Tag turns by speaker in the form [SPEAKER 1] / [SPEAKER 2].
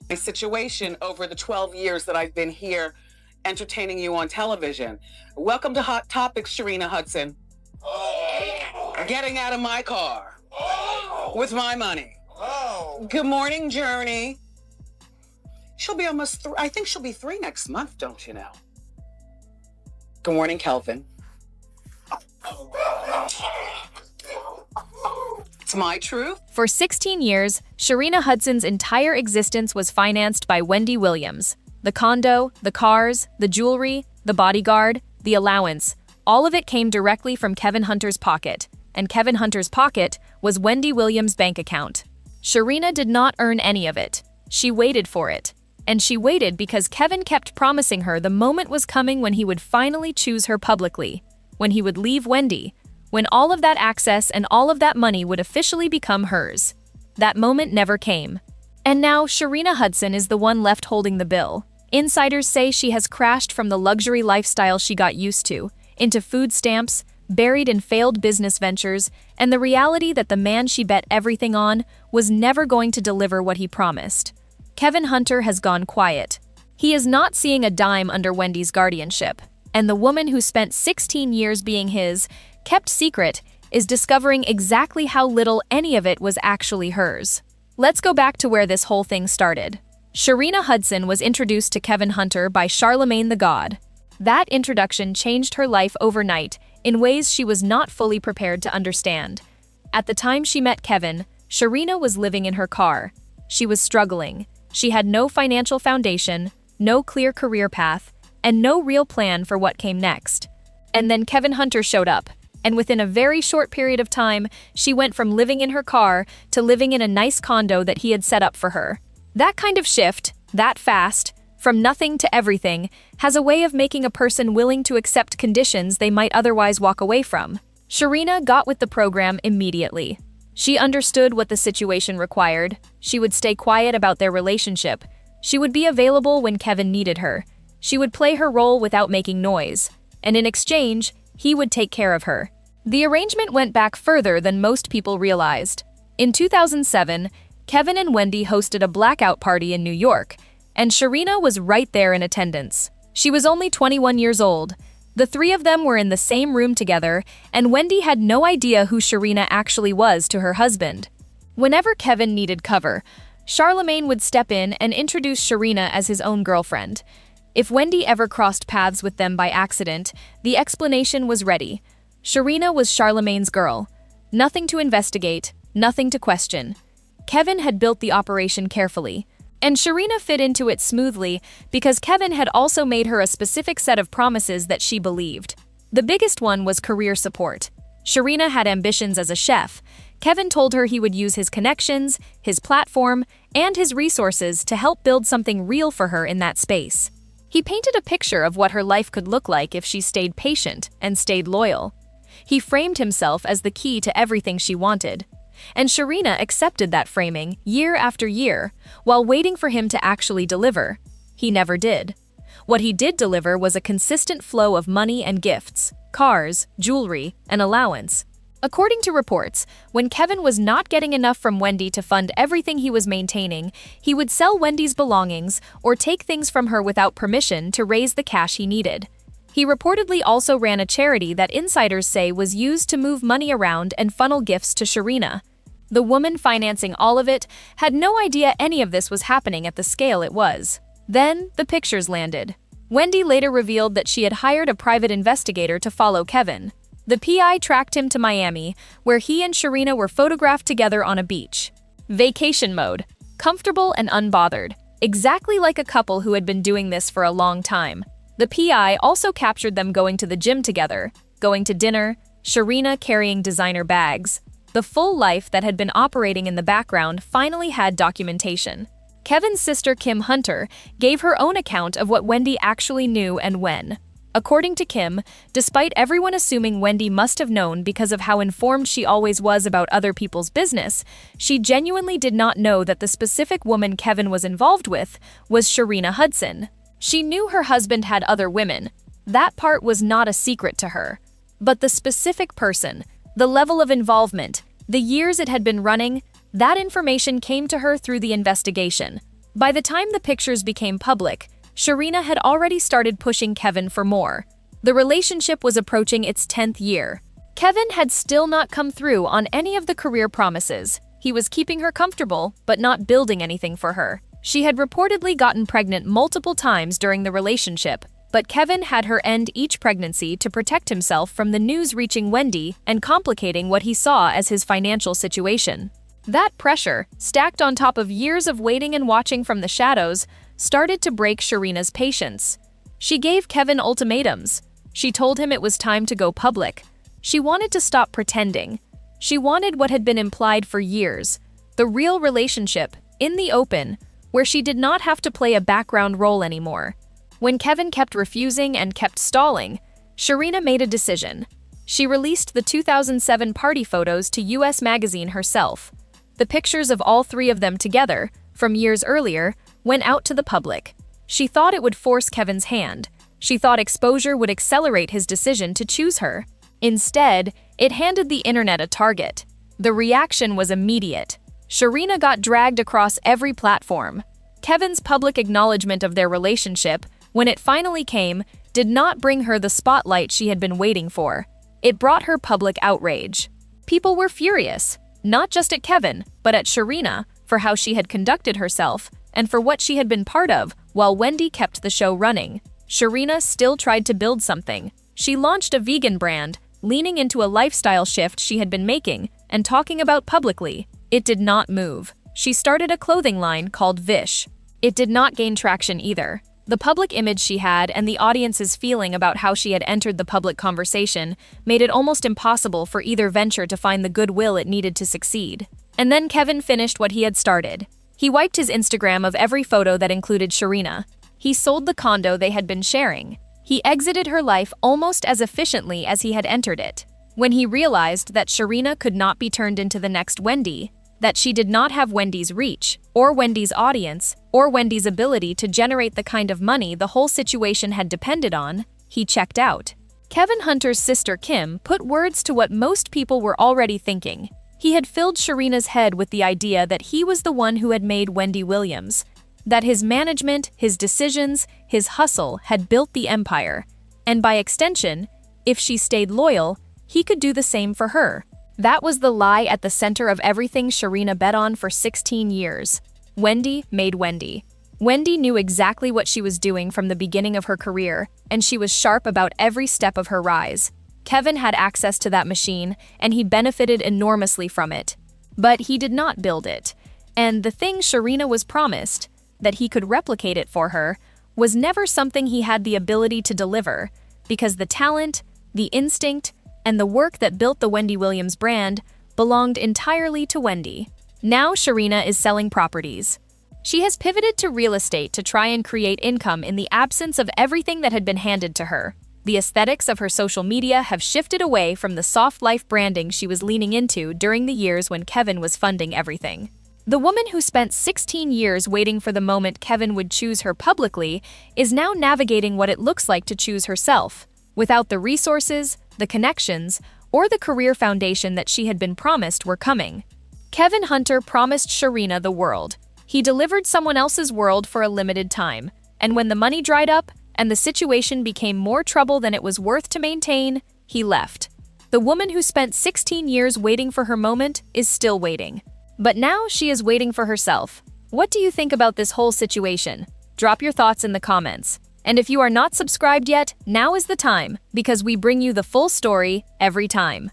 [SPEAKER 1] My situation over the 12 years that I've been here entertaining you on television. Welcome to Hot Topics, Sharina Hudson. Getting out of my car with my money. Good morning, Journey. She'll be almost I think she'll be 3 next month, don't you know? Good morning, Kelvin. It's my truth.
[SPEAKER 2] For 16 years, Sharina Hudson's entire existence was financed by Wendy Williams. The condo, the cars, the jewelry, the bodyguard, the allowance, all of it came directly from Kevin Hunter's pocket, and Kevin Hunter's pocket was Wendy Williams' bank account. Sharina did not earn any of it. She waited for it. And she waited because Kevin kept promising her the moment was coming when he would finally choose her publicly, when he would leave Wendy, when all of that access and all of that money would officially become hers. That moment never came. And now Sharina Hudson is the one left holding the bill. Insiders say she has crashed from the luxury lifestyle she got used to, into food stamps, buried in failed business ventures, and the reality that the man she bet everything on was never going to deliver what he promised. Kevin Hunter has gone quiet. He is not seeing a dime under Wendy's guardianship, and the woman who spent 16 years being his, kept secret, is discovering exactly how little any of it was actually hers. Let's go back to where this whole thing started. Sharina Hudson was introduced to Kevin Hunter by Charlemagne the God. That introduction changed her life overnight in ways she was not fully prepared to understand. At the time she met Kevin, Sharina was living in her car. She was struggling. She had no financial foundation, no clear career path, and no real plan for what came next. And then Kevin Hunter showed up, and within a very short period of time, she went from living in her car to living in a nice condo that he had set up for her. That kind of shift, that fast, from nothing to everything, has a way of making a person willing to accept conditions they might otherwise walk away from. Sharina got with the program immediately. She understood what the situation required. She would stay quiet about their relationship. She would be available when Kevin needed her. She would play her role without making noise. And in exchange, he would take care of her. The arrangement went back further than most people realized. In 2007, Kevin and Wendy hosted a blackout party in New York, and Sharina was right there in attendance. She was only 21 years old. The three of them were in the same room together, and Wendy had no idea who Sharina actually was to her husband. Whenever Kevin needed cover, Charlemagne would step in and introduce Sharina as his own girlfriend. If Wendy ever crossed paths with them by accident, the explanation was ready. Sharina was Charlemagne's girl. Nothing to investigate, nothing to question. Kevin had built the operation carefully. And Sharina fit into it smoothly because Kevin had also made her a specific set of promises that she believed. The biggest one was career support. Sharina had ambitions as a chef. Kevin told her he would use his connections, his platform, and his resources to help build something real for her in that space. He painted a picture of what her life could look like if she stayed patient and stayed loyal. He framed himself as the key to everything she wanted. And Sharina accepted that framing year after year, while waiting for him to actually deliver. He never did. What he did deliver was a consistent flow of money and gifts, cars, jewelry, and allowance. According to reports, when Kevin was not getting enough from Wendy to fund everything he was maintaining, he would sell Wendy's belongings or take things from her without permission to raise the cash he needed. He reportedly also ran a charity that insiders say was used to move money around and funnel gifts to Sharina. The woman financing all of it had no idea any of this was happening at the scale it was. Then, the pictures landed. Wendy later revealed that she had hired a private investigator to follow Kevin. The PI tracked him to Miami, where he and Sharina were photographed together on a beach. Vacation mode. Comfortable and unbothered. Exactly like a couple who had been doing this for a long time. The PI also captured them going to the gym together, going to dinner, Sharina carrying designer bags. The full life that had been operating in the background finally had documentation. Kevin's sister Kim Hunter gave her own account of what Wendy actually knew and when. According to Kim, despite everyone assuming Wendy must have known because of how informed she always was about other people's business, she genuinely did not know that the specific woman Kevin was involved with was Sharina Hudson. She knew her husband had other women. That part was not a secret to her. But the specific person, the level of involvement, the years it had been running, that information came to her through the investigation. By the time the pictures became public, Sharina had already started pushing Kevin for more. The relationship was approaching its 10th year. Kevin had still not come through on any of the career promises. He was keeping her comfortable, but not building anything for her. She had reportedly gotten pregnant multiple times during the relationship, but Kevin had her end each pregnancy to protect himself from the news reaching Wendy and complicating what he saw as his financial situation. That pressure, stacked on top of years of waiting and watching from the shadows, started to break Sharina's patience. She gave Kevin ultimatums. She told him it was time to go public. She wanted to stop pretending. She wanted what had been implied for years, the real relationship, in the open, where she did not have to play a background role anymore. When Kevin kept refusing and kept stalling, Sharina made a decision. She released the 2007 party photos to US Magazine herself. The pictures of all three of them together, from years earlier, went out to the public. She thought it would force Kevin's hand. She thought exposure would accelerate his decision to choose her. Instead, it handed the internet a target. The reaction was immediate. Sharina got dragged across every platform. Kevin's public acknowledgement of their relationship, when it finally came, did not bring her the spotlight she had been waiting for. It brought her public outrage. People were furious, not just at Kevin, but at Sharina, for how she had conducted herself and for what she had been part of while Wendy kept the show running. Sharina still tried to build something. She launched a vegan brand, leaning into a lifestyle shift she had been making and talking about publicly. It did not move. She started a clothing line called Vish. It did not gain traction either. The public image she had and the audience's feeling about how she had entered the public conversation made it almost impossible for either venture to find the goodwill it needed to succeed. And then Kevin finished what he had started. He wiped his Instagram of every photo that included Sharina. He sold the condo they had been sharing. He exited her life almost as efficiently as he had entered it. When he realized that Sharina could not be turned into the next Wendy, that she did not have Wendy's reach, or Wendy's audience, or Wendy's ability to generate the kind of money the whole situation had depended on, he checked out. Kevin Hunter's sister Kim put words to what most people were already thinking. He had filled Sharina's head with the idea that he was the one who had made Wendy Williams, that his management, his decisions, his hustle had built the empire, and by extension, if she stayed loyal, he could do the same for her. That was the lie at the center of everything Sharina bet on for 16 years. Wendy made Wendy. Wendy knew exactly what she was doing from the beginning of her career, and she was sharp about every step of her rise. Kevin had access to that machine, and he benefited enormously from it. But he did not build it, and the thing Sharina was promised, that he could replicate it for her, was never something he had the ability to deliver, because the talent, the instinct, and the work that built the Wendy Williams brand belonged entirely to Wendy. Now Sharina is selling properties. She has pivoted to real estate to try and create income in the absence of everything that had been handed to her. The aesthetics of her social media have shifted away from the soft life branding she was leaning into during the years when Kevin was funding everything. The woman who spent 16 years waiting for the moment Kevin would choose her publicly is now navigating what it looks like to choose herself, without the resources, the connections, or the career foundation that she had been promised were coming. Kevin Hunter promised Sharina the world. He delivered someone else's world for a limited time, and when the money dried up and the situation became more trouble than it was worth to maintain, he left. The woman who spent 16 years waiting for her moment is still waiting. But now she is waiting for herself. What do you think about this whole situation? Drop your thoughts in the comments. And if you are not subscribed yet, now is the time, because we bring you the full story every time.